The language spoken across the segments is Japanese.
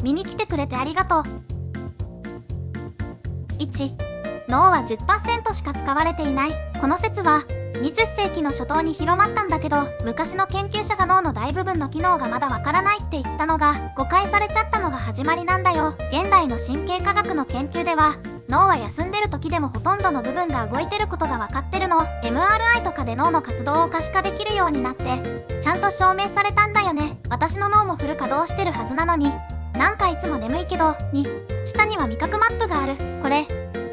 見に来てくれてありがとう。1、脳は 10% しか使われていない。この説は20世紀の初頭に広まったんだけど、昔の研究者が脳の大部分の機能がまだわからないって言ったのが誤解されちゃったのが始まりなんだよ。現代の神経科学の研究では脳は休んでる時でもほとんどの部分が動いてることが分かってるの。 MRI とかで脳の活動を可視化できるようになってちゃんと証明されたんだよね。私の脳もフル稼働してるはずなのに、なんかいつも眠いけど。2、下には味覚マップがある。これ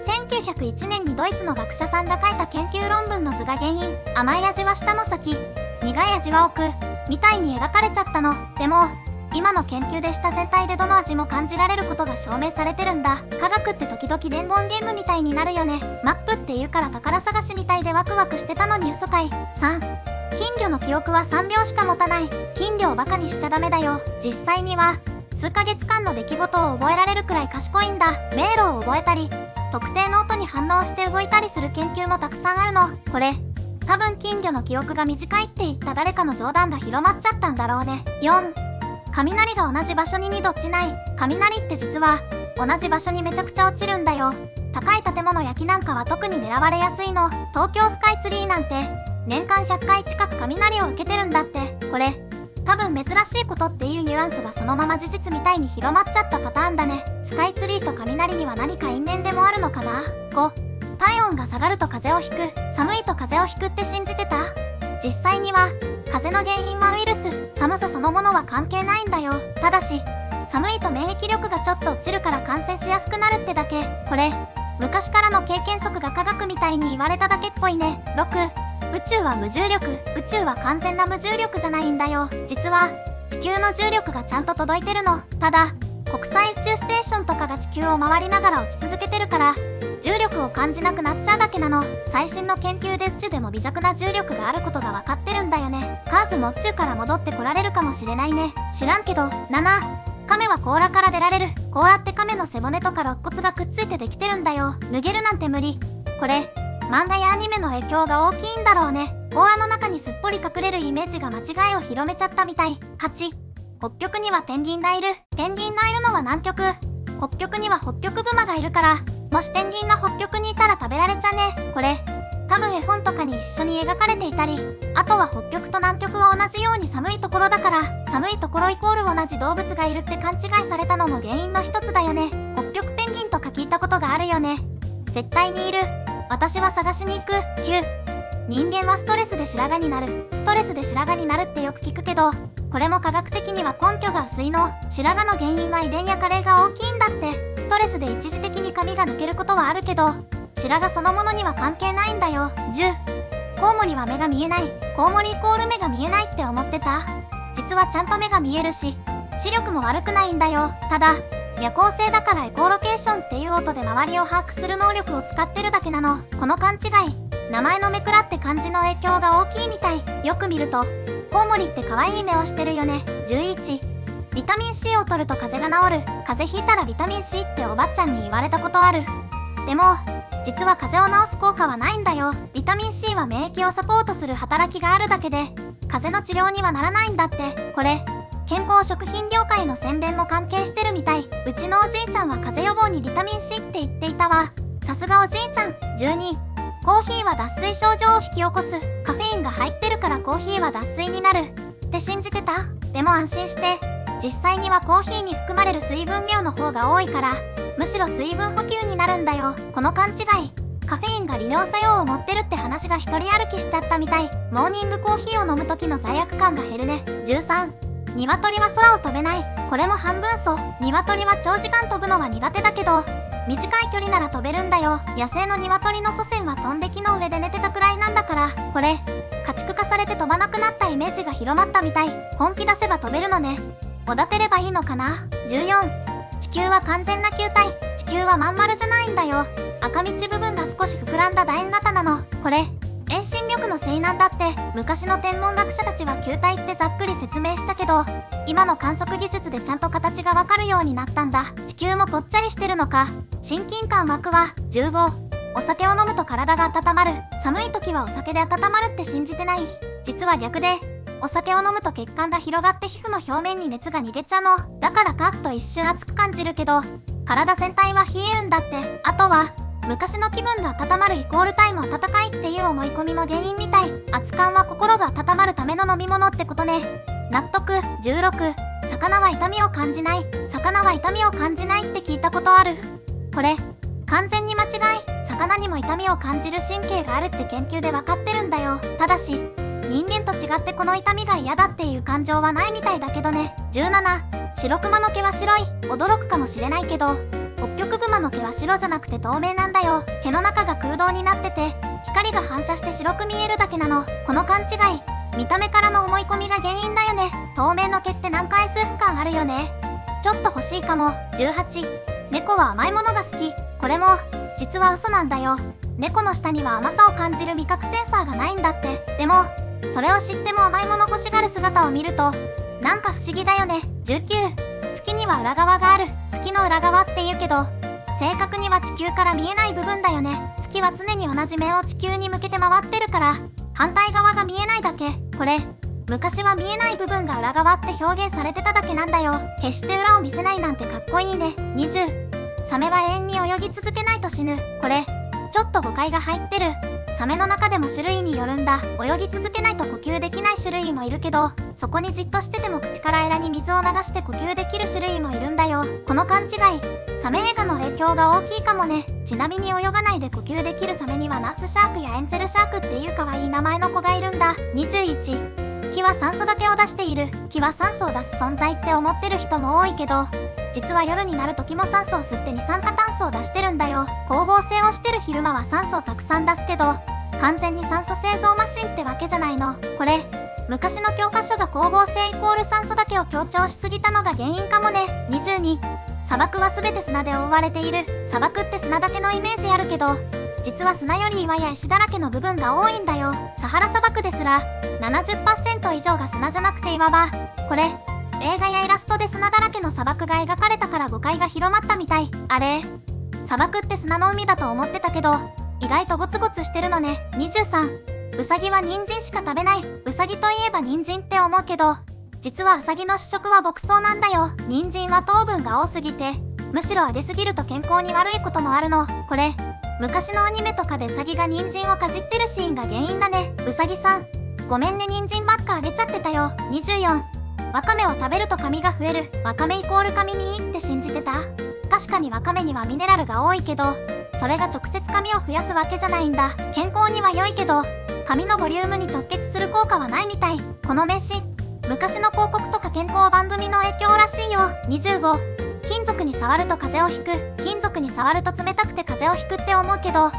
1901年にドイツの学者さんが書いた研究論文の図が原因。甘い味は下の先、苦い味は奥みたいに描かれちゃったの。でも今の研究で舌全体でどの味も感じられることが証明されてるんだ。科学って時々伝言ゲームみたいになるよね。マップって言うから宝探しみたいでワクワクしてたのに嘘かい。3、金魚の記憶は3秒しか持たない。金魚をバカにしちゃダメだよ。実際には数ヶ月間の出来事を覚えられるくらい賢いんだ。迷路を覚えたり特定の音に反応して動いたりする研究もたくさんあるの。これ多分金魚の記憶が短いって言った誰かの冗談が広まっちゃったんだろうね。4、雷が同じ場所に2度落ちない。雷って実は同じ場所にめちゃくちゃ落ちるんだよ。高い建物や木なんかは特に狙われやすいの。東京スカイツリーなんて年間100回近く雷を受けてるんだって。これ多分珍しいことっていうニュアンスがそのまま事実みたいに広まっちゃったパターンだね。スカイツリーと雷には何か因縁でもあるのかな。5、体温が下がると風邪をひく。寒いと風邪をひくって信じてた？実際には風邪の原因はウイルス、寒さそのものは関係ないんだよ。ただし寒いと免疫力がちょっと落ちるから感染しやすくなるってだけ。これ昔からの経験則が科学みたいに言われただけっぽいね。6、宇宙は無重力。宇宙は完全な無重力じゃないんだよ。実は地球の重力がちゃんと届いてるの。ただ国際宇宙ステーションとかが地球を回りながら落ち続けてるから重力を感じなくなっちゃうだけなの。最新の研究で宇宙でも微弱な重力があることが分かってるんだよね。カーズも宇宙から戻ってこられるかもしれないね。知らんけど。7、亀は甲羅から出られる。甲羅って亀の背骨とか肋骨がくっついてできてるんだよ。脱げるなんて無理。これ漫画やアニメの影響が大きいんだろうね。甲羅の中にすっぽり隠れるイメージが間違いを広めちゃったみたい。8、北極にはペンギンがいる。ペンギンがいるのは南極。北極にはホッキョクグマがいるから、もしペンギンが北極にいたら食べられちゃね。これ多分絵本とかに一緒に描かれていたり、あとは北極と南極は同じように寒いところだから、寒いところイコール同じ動物がいるって勘違いされたのも原因の一つだよね。北極ペンギンとか聞いたことがあるよね。絶対にいる。私は探しに行く。9、人間はストレスで白髪になる。ストレスで白髪になるってよく聞くけど、これも科学的には根拠が薄いの。白髪の原因は遺伝や加齢が大きいんだって。ストレスで一時的に髪が抜けることはあるけど、白髪そのものには関係ないんだよ。10、コウモリは目が見えない。コウモリイコール目が見えないって思ってた？実はちゃんと目が見えるし、視力も悪くないんだよ。ただ夜行性だからエコーロケーションっていう音で周りを把握する能力を使ってるだけなの。この勘違い、名前のめくらって漢字の影響が大きいみたい。よく見るとコウモリって可愛い目をしてるよね。11、ビタミン C を取ると風邪が治る。風邪ひいたらビタミン C っておばちゃんに言われたことある。でも実は風邪を治す効果はないんだよ。ビタミン C は免疫をサポートする働きがあるだけで風邪の治療にはならないんだって。これ健康食品業界の宣伝も関係してるみたい。うちのおじいちゃんは風邪予防にビタミン C って言っていたわ。さすがおじいちゃん。12、コーヒーは脱水症状を引き起こす。カフェインが入ってるからコーヒーは脱水になるって信じてた？でも安心して、実際にはコーヒーに含まれる水分量の方が多いからむしろ水分補給になるんだよ。この勘違い、カフェインが利尿作用を持ってるって話が一人歩きしちゃったみたい。モーニングコーヒーを飲む時の罪悪感が減るね。13、鶏は空を飛べない。これも半分そう。鶏は長時間飛ぶのは苦手だけど短い距離なら飛べるんだよ。野生の鶏の祖先は飛んで木の上で寝てたくらいなんだから。これ家畜化されて飛ばなくなったイメージが広まったみたい。本気出せば飛べるのね。おだてればいいのかな。14、地球は完全な球体。地球はまん丸じゃないんだよ。赤道部分が少し膨らんだ楕円型なの。これ遠心力のせいなんだって。昔の天文学者たちは球体ってざっくり説明したけど、今の観測技術でちゃんと形がわかるようになったんだ。地球もぽっちゃりしてるのか。親近感湧くわ。15、お酒を飲むと体が温まる。寒い時はお酒で温まるって信じてない？実は逆で、お酒を飲むと血管が広がって皮膚の表面に熱が逃げちゃうの。だからカッと一瞬熱く感じるけど、体全体は冷えるんだって。あとは、昔の気分が温まるイコールタイム温かいっていう思い込みも原因みたい。熱燗は心が温まるための飲み物ってことね。納得。16、魚は痛みを感じない。魚は痛みを感じないって聞いたことある。これ、完全に間違い。魚にも痛みを感じる神経があるって研究で分かってるんだよ。ただし、人間と違ってこの痛みが嫌だっていう感情はないみたいだけどね。17、白クマの毛は白い。驚くかもしれないけど、ホッキョクグマの毛は白じゃなくて透明なんだよ。毛の中が空洞になってて、光が反射して白く見えるだけなの。この勘違い、見た目からの思い込みが原因だよね。透明の毛って何回数不感あるよね。ちょっと欲しいかも。18、猫は甘いものが好き。これも実は嘘なんだよ。猫の舌には甘さを感じる味覚センサーがないんだって。でもそれを知っても甘いもの欲しがる姿を見るとなんか不思議だよね。19、月には裏側がある。月の裏側って言うけど正確には地球から見えない部分だよね。月は常に同じ面を地球に向けて回ってるから反対側が見えないだけ。これ昔は見えない部分が裏側って表現されてただけなんだよ。決して裏を見せないなんてかっこいいね。20、サメは永遠に泳ぎ続けないと死ぬ。これちょっと誤解が入ってる。サメの中でも種類によるんだ。泳ぎ続けないと呼吸できない種類もいるけど、そこにじっとしてても口からエラに水を流して呼吸できる種類もいるんだよ。この勘違い、サメ映画の影響が大きいかもね。ちなみに泳がないで呼吸できるサメにはナースシャークやエンゼルシャークっていう可愛い名前の子がいるんだ。21、木は酸素だけを出している。木は酸素を出す存在って思ってる人も多いけど、実は夜になると木も酸素を吸って二酸化炭素を出してるんだよ。光合成をしてる昼間は酸素をたくさん出すけど、完全に酸素製造マシンってわけじゃないの。これ昔の教科書が光合成イコール酸素だけを強調しすぎたのが原因かもね。22、砂漠は全て砂で覆われている。砂漠って砂だけのイメージあるけど、実は砂より岩や石だらけの部分が多いんだよ。サハラ砂漠ですら 70% 以上が砂じゃなくて岩場。これ映画やイラストで砂だらけの砂漠が描かれたから誤解が広まったみたい。あれ、砂漠って砂の海だと思ってたけど意外とゴツゴツしてるのね。23、ウサギは人参しか食べない。ウサギといえば人参って思うけど、実はウサギの主食は牧草なんだよ。人参は糖分が多すぎて、むしろ揚げすぎると健康に悪いこともあるの。これ昔のアニメとかでウサギが人参をかじってるシーンが原因だね。ウサギさんごめんね、人参ばっかあげちゃってたよ。24、ワカメを食べると髪が増える。ワカメイコール髪にいいって信じてた？確かにワカメにはミネラルが多いけど、それが直接髪を増やすわけじゃないんだ。健康には良いけど髪のボリュームに直結する効果はないみたい。この名詞、昔の広告とか健康番組の影響らしいよ。25、金属に触ると風邪をひく。金属に触ると冷たくて風邪をひくって思うけど、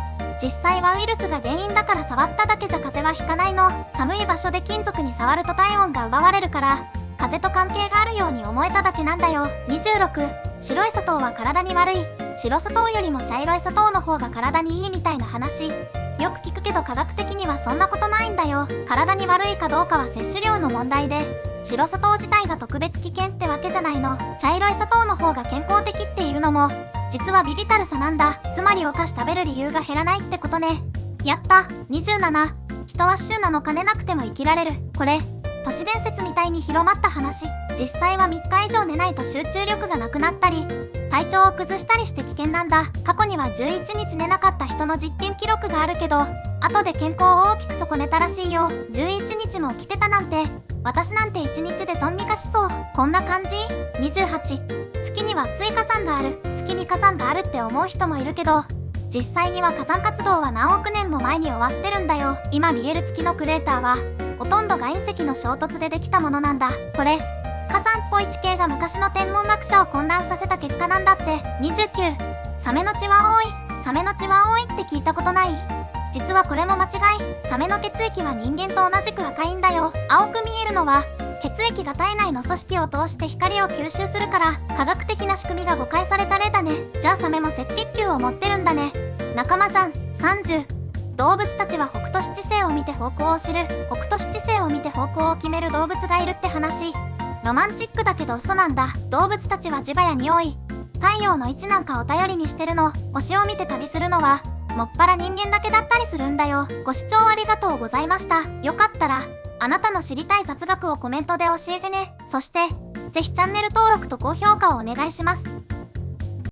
実際はウイルスが原因だから触っただけじゃ風邪はひかないの。寒い場所で金属に触ると体温が奪われるから風邪と関係があるように思えただけなんだよ。26、白い砂糖は体に悪い。白砂糖よりも茶色い砂糖の方が体にいいみたいな話よく聞くけど、科学的にはそんなことないんだよ。体に悪いかどうかは摂取量の問題で、白砂糖自体が特別危険ってわけじゃないの。茶色い砂糖の方が健康的っていうのも実は微々たる差なんだ。つまりお菓子食べる理由が減らないってことね。やった。27、人は週7日寝なくても生きられる。これ都市伝説みたいに広まった話。実際は3日以上寝ないと集中力がなくなったり体調を崩したりして危険なんだ。過去には11日寝なかった人の実験記録があるけど、後で健康を大きく損ねたらしいよ。11日も起きてたなんて、私なんて1日でゾンビ化しそう。こんな感じ。28、月には追火山がある。月に火山があるって思う人もいるけど、実際には火山活動は何億年も前に終わってるんだよ。今見える月のクレーターはほとんどが隕石の衝突でできたものなんだ。これ火山っぽい地形が昔の天文学者を混乱させた結果なんだって。29、サメの血は多い。サメの血は多いって聞いたことない？実はこれも間違い。サメの血液は人間と同じく赤いんだよ。青く見えるのは血液が体内の組織を通して光を吸収するから、科学的な仕組みが誤解された例だね。じゃあサメも赤血球を持ってるんだね。仲間さん。30、動物たちは北斗七星を見て方向を知る。北斗七星を見て方向を決める動物がいるって話。ロマンチックだけど嘘なんだ。動物たちは磁場や匂い、太陽の位置なんかを頼りにしてるの。星を見て旅するのはもっぱら人間だけだったりするんだよ。ご視聴ありがとうございました。よかったらあなたの知りたい雑学をコメントで教えてね。そして、ぜひチャンネル登録と高評価をお願いします。